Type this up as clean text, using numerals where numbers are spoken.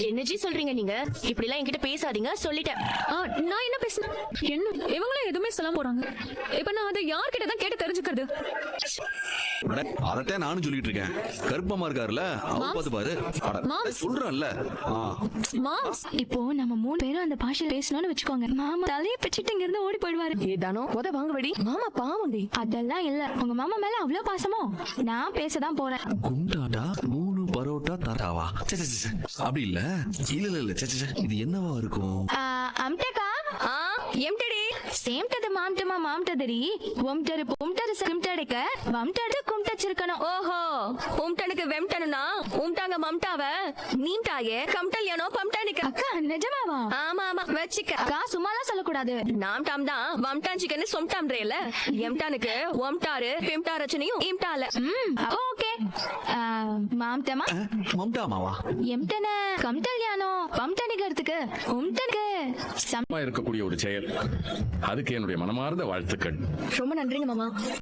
என்னஜி சொல்றீங்க நீங்க? இப்படி எல்லாம் என்கிட்ட பேசாதீங்க, சொல்லிட்டேன். நான் என்ன பேசுறேன்? என்ன இவங்களும் எதுவுமே சொல்ல போறாங்க. இப்ப நான் அதை யார்கிட்ட தான் கேட்டு தெரிஞ்சுக்கிறது? அதட்டே நானும் சொல்லிட்டு இருக்கேன். கருப்பமா இருக்காருல்ல, அவர் பார்த்து பாரு. சொல்றேன்ல. இப்போ நம்ம 3 பேரும் அந்த பாஷையில பேசணும்னு வச்சுக்கோங்க, மாமா தலையை பிச்சுட்டு இங்க இருந்து ஓடி போயிடுவாரு. ஏதானோ உத வாங்க வெடி. மாமா பாவண்டி. அதெல்லாம் இல்ல, உங்க மாமா மேல அவ்வளவு பாசமோ? நான் பேசதான் போறேன். குண்டாடா 3 பரோட்டா தராவா? அப்படி இல்ல இல்ல இது என்னவா இருக்கும்? அம்டக்கா எம்டடி சேம்டது மாம்டமா மாம்டதரி ஒம்டரு பொம்டரு சிம்டடக்க வம்டடு கும்டச்சிருக்கணும். ஓஹோ, உம்டனுக்கு வெம்டனுனா உம்டாங்க மம்டாவ நீம்டாயே கம்டல்யானோ பம்டானிக்க. அக்கா நிஜமாவா? ஆமா ஆமா வச்சிக்க. அக்கா சும்மாலாம் சொல்லக்கூடாது. நாம் டாம் தான் வம்டாஞ்சிக்கன்னு சொம்டாம்ன்றேல. எம்டானுக்கு ஒம்டாரு பிம்டாரச்சனையும் இம்டால. ஓகே. மாம்டமா மம்டாமாவா? எம்டன கம்டல்யானோ பம்டனிக்கிறதுக்கு உம்டனுக்கு இருக்கக்கூடிய ஒரு செயல். அதுக்கு என்னுடைய மனமார்ந்த வாழ்த்துக்கள். ரொம்ப நன்றிங்க மாமா.